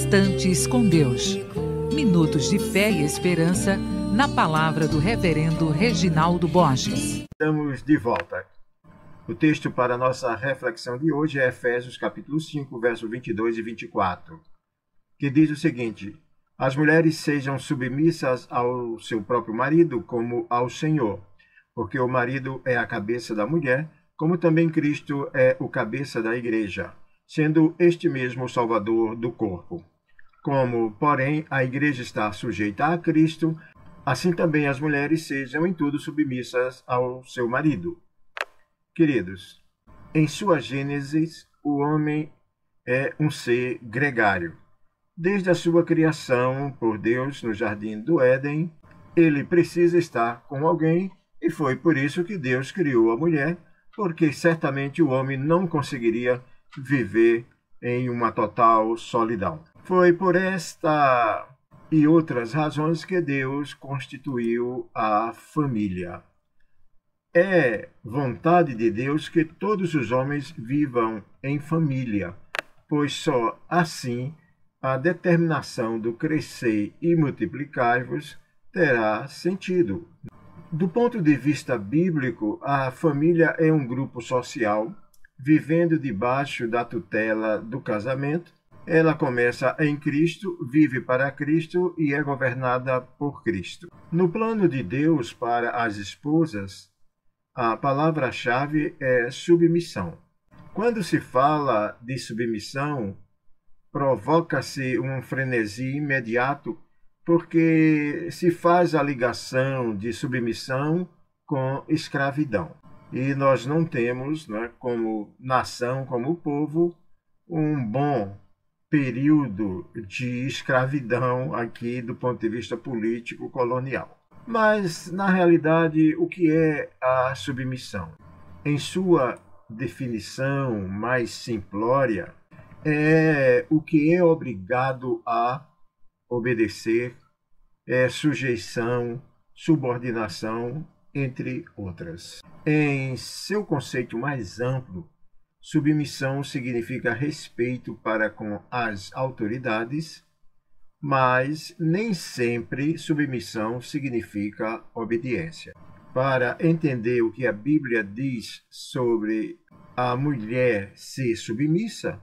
Instantes com Deus. Minutos de fé e esperança na palavra do Reverendo Reginaldo Borges. Estamos de volta. O texto para a nossa reflexão de hoje é Efésios capítulo 5, versos 22 e 24, que diz o seguinte: as mulheres sejam submissas ao seu próprio marido como ao Senhor, porque o marido é a cabeça da mulher, como também Cristo é o cabeça da igreja, sendo este mesmo o Salvador do corpo. Como, porém, a igreja está sujeita a Cristo, assim também as mulheres sejam em tudo submissas ao seu marido. Queridos, em sua gênese, o homem é um ser gregário. Desde a sua criação por Deus no jardim do Éden, ele precisa estar com alguém, e foi por isso que Deus criou a mulher, porque certamente o homem não conseguiria viver em uma total solidão. Foi por esta e outras razões que Deus constituiu a família. É vontade de Deus que todos os homens vivam em família, pois só assim a determinação do crescer e multiplicar-vos terá sentido. Do ponto de vista bíblico, a família é um grupo social vivendo debaixo da tutela do casamento. Ela começa em Cristo, vive para Cristo e é governada por Cristo. No plano de Deus para as esposas, a palavra-chave é submissão. Quando se fala de submissão, provoca-se um frenesi imediato, porque se faz a ligação de submissão com escravidão. E nós não temos, como nação, como povo, um bom período de escravidão aqui do ponto de vista político colonial. Mas, na realidade, o que é a submissão? Em sua definição mais simplória, é o que é obrigado a obedecer, é sujeição, subordinação, entre outras. Em seu conceito mais amplo, submissão significa respeito para com as autoridades, mas nem sempre submissão significa obediência. Para entender o que a Bíblia diz sobre a mulher ser submissa,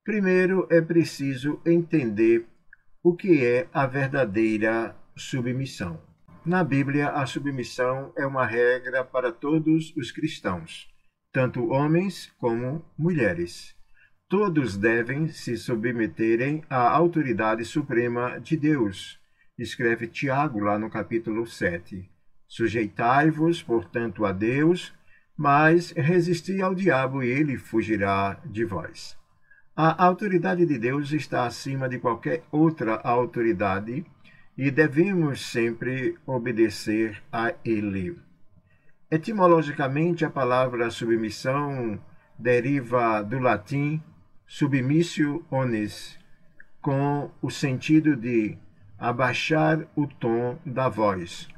primeiro é preciso entender o que é a verdadeira submissão. Na Bíblia, a submissão é uma regra para todos os cristãos, tanto homens como mulheres. Todos devem se submeterem à autoridade suprema de Deus. Escreve Tiago lá no capítulo 7. Sujeitai-vos, portanto, a Deus, mas resisti ao diabo e ele fugirá de vós. A autoridade de Deus está acima de qualquer outra autoridade e devemos sempre obedecer a ele. Etimologicamente, a palavra submissão deriva do latim submissio onis, com o sentido de abaixar o tom da voz,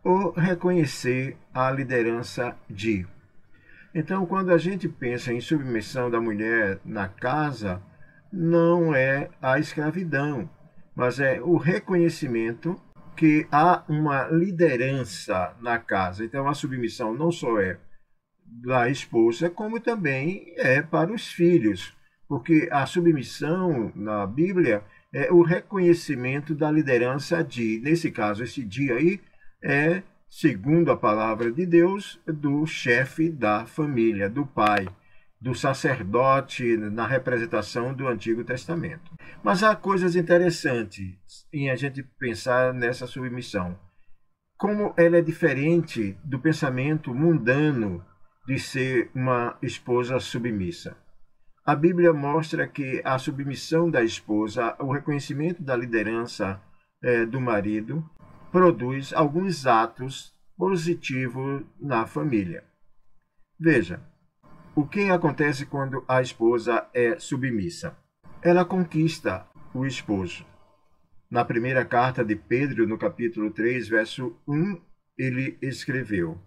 ou reconhecer a liderança de. Então, quando a gente pensa em submissão da mulher na casa, não é a escravidão, mas é o reconhecimento que há uma liderança na casa. Então, a submissão não só é da esposa, como também é para os filhos, porque a submissão na Bíblia é o reconhecimento da liderança de, nesse caso, esse dia aí é, segundo a palavra de Deus, do chefe da família, do pai, do sacerdote na representação do Antigo Testamento. Mas há coisas interessantes em a gente pensar nessa submissão. Como ela é diferente do pensamento mundano de ser uma esposa submissa. A Bíblia mostra que a submissão da esposa, o reconhecimento da liderança do marido, produz alguns atos positivos na família. Veja, o que acontece quando a esposa é submissa? Ela conquista o esposo. Na primeira carta de Pedro, no capítulo 3, verso 1, ele escreveu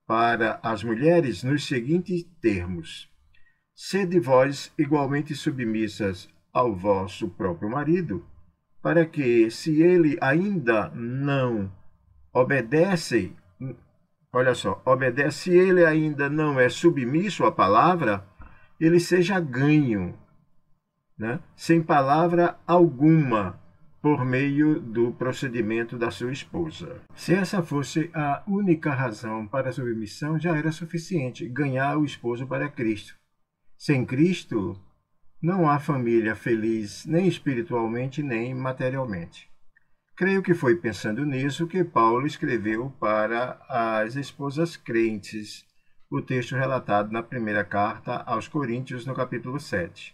para as mulheres nos seguintes termos: sede vós igualmente submissas ao vosso próprio marido, para que, se ele ainda não obedece, olha só, obedece, se ele ainda não é submisso à palavra, ele seja ganho, né, sem palavra alguma, por meio do procedimento da sua esposa. Se essa fosse a única razão para a submissão, já era suficiente ganhar o esposo para Cristo. Sem Cristo, não há família feliz, nem espiritualmente, nem materialmente. Creio que foi pensando nisso que Paulo escreveu para as esposas crentes, o texto relatado na primeira carta aos Coríntios, no capítulo 7.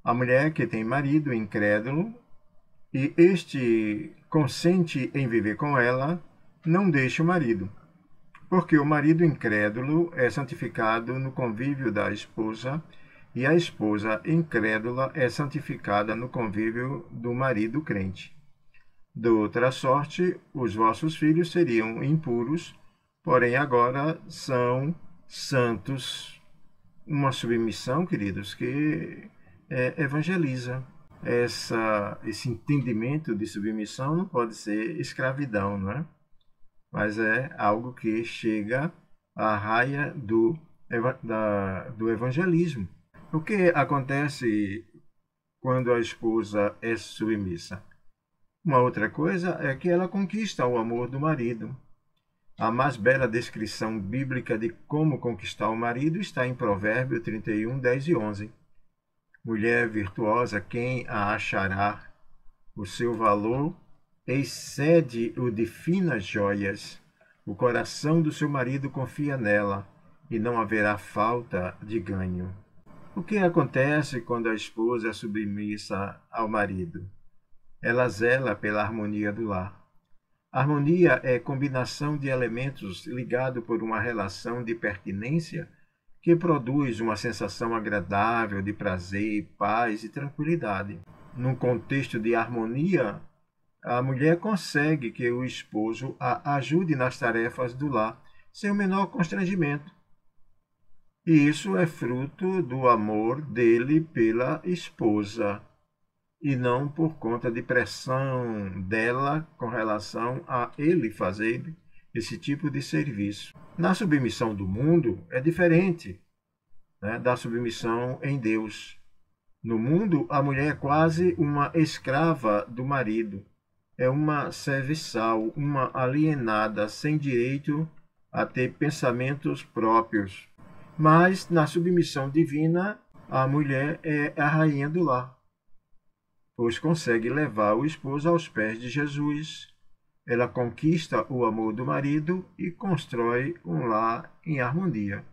A mulher que tem marido incrédulo e este consente em viver com ela, não deixe o marido, porque o marido incrédulo é santificado no convívio da esposa e a esposa incrédula é santificada no convívio do marido crente. De outra sorte, os vossos filhos seriam impuros, porém agora são santos. Uma submissão, queridos, que evangeliza. Esse entendimento de submissão não pode ser escravidão, não é? Mas é algo que chega à raia do evangelismo. O que acontece quando a esposa é submissa? Uma outra coisa é que ela conquista o amor do marido. A mais bela descrição bíblica de como conquistar o marido está em Provérbio 31, 10 e 11. Mulher virtuosa, quem a achará? O seu valor excede o de finas joias. O coração do seu marido confia nela, e não haverá falta de ganho. O que acontece quando a esposa é submissa ao marido? Ela zela pela harmonia do lar. Harmonia é combinação de elementos ligado por uma relação de pertinência que produz uma sensação agradável de prazer, paz e tranquilidade. Num contexto de harmonia, a mulher consegue que o esposo a ajude nas tarefas do lar, sem o menor constrangimento. E isso é fruto do amor dele pela esposa, e não por conta de pressão dela com relação a ele fazer esse tipo de serviço. Na submissão do mundo é diferente, né, da submissão em Deus. No mundo, a mulher é quase uma escrava do marido. É uma serviçal, uma alienada, sem direito a ter pensamentos próprios. Mas, na submissão divina, a mulher é a rainha do lar, pois consegue levar o esposo aos pés de Jesus. Ela conquista o amor do marido e constrói um lar em harmonia.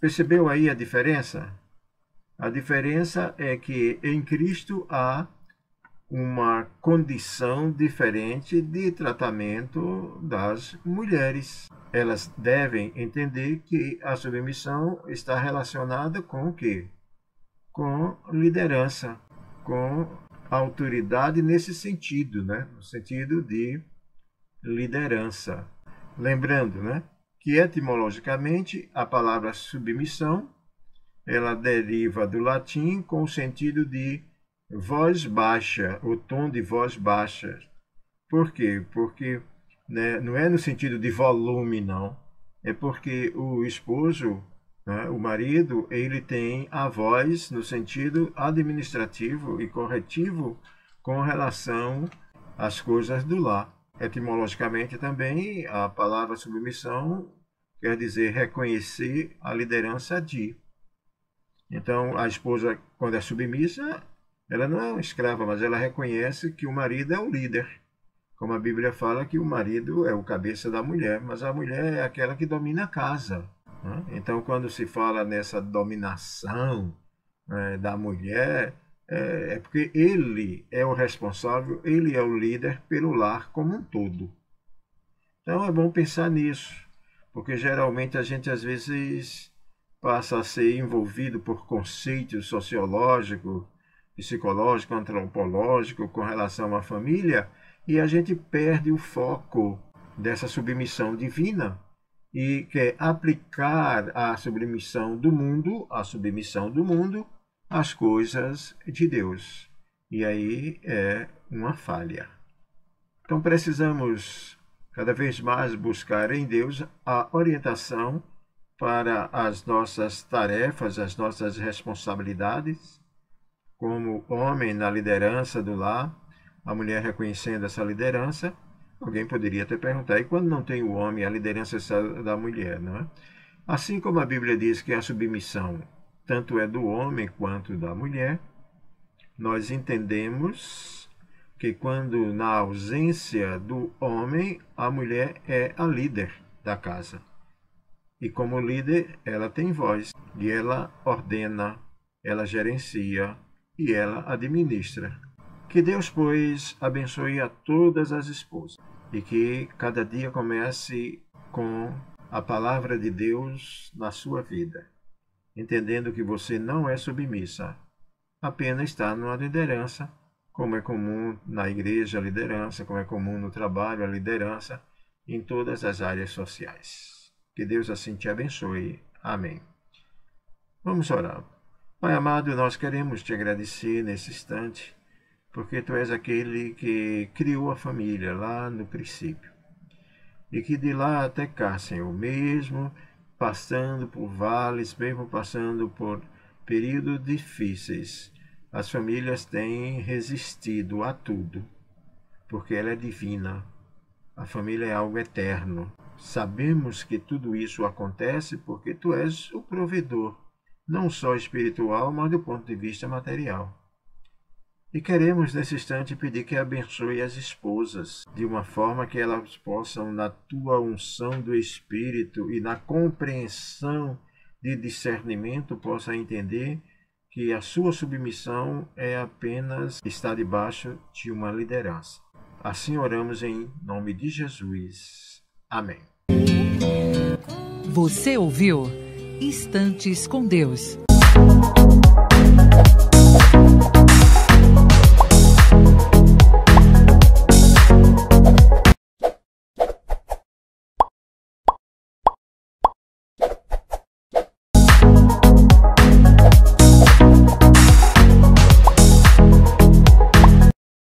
Percebeu aí a diferença? A diferença é que em Cristo há uma condição diferente de tratamento das mulheres. Elas devem entender que a submissão está relacionada com o quê? Com liderança, com autoridade nesse sentido, né? No sentido de liderança. Lembrando, né, que etimologicamente a palavra submissão ela deriva do latim com o sentido de voz baixa, o tom de voz baixa. Por quê? Porque, né, não é no sentido de volume, não. É porque o esposo, né, o marido, ele tem a voz no sentido administrativo e corretivo com relação às coisas do lar. Etimologicamente também, a palavra submissão quer dizer reconhecer a liderança de. Então, a esposa, quando é submissa, ela não é uma escrava, mas ela reconhece que o marido é o líder. Como a Bíblia fala que o marido é o cabeça da mulher, mas a mulher é aquela que domina a casa. Né? Então, quando se fala nessa dominação, né, da mulher, é porque ele é o responsável, ele é o líder pelo lar como um todo. Então, é bom pensar nisso, porque geralmente a gente às vezes passa a ser envolvido por conceitos sociológicos, psicológicos, antropológicos com relação à família, e a gente perde o foco dessa submissão divina e quer aplicar a submissão do mundo as coisas de Deus. E aí é uma falha. Então precisamos cada vez mais buscar em Deus a orientação para as nossas tarefas, as nossas responsabilidades, como homem na liderança do lar, a mulher reconhecendo essa liderança. Alguém poderia até perguntar, e quando não tem o homem, a liderança é da mulher, não é? Assim como a Bíblia diz que a submissão tanto é do homem quanto da mulher, nós entendemos que quando na ausência do homem, a mulher é a líder da casa. E como líder, ela tem voz, e ela ordena, ela gerencia e ela administra. Que Deus, pois, abençoe a todas as esposas e que cada dia comece com a palavra de Deus na sua vida, entendendo que você não é submissa, apenas está numa liderança, como é comum na igreja a liderança, como é comum no trabalho a liderança, em todas as áreas sociais. Que Deus assim te abençoe. Amém. Vamos orar. Pai amado, nós queremos te agradecer nesse instante, porque Tu és aquele que criou a família lá no princípio. E que de lá até cá, Senhor, mesmo passando por vales, mesmo passando por períodos difíceis, as famílias têm resistido a tudo, porque ela é divina. A família é algo eterno. Sabemos que tudo isso acontece porque Tu és o provedor, não só espiritual, mas do ponto de vista material. E queremos, nesse instante, pedir que abençoe as esposas, de uma forma que elas possam, na Tua unção do Espírito e na compreensão de discernimento, possam entender que a sua submissão é apenas estar debaixo de uma liderança. Assim oramos em nome de Jesus. Amém. Você ouviu Instantes com Deus,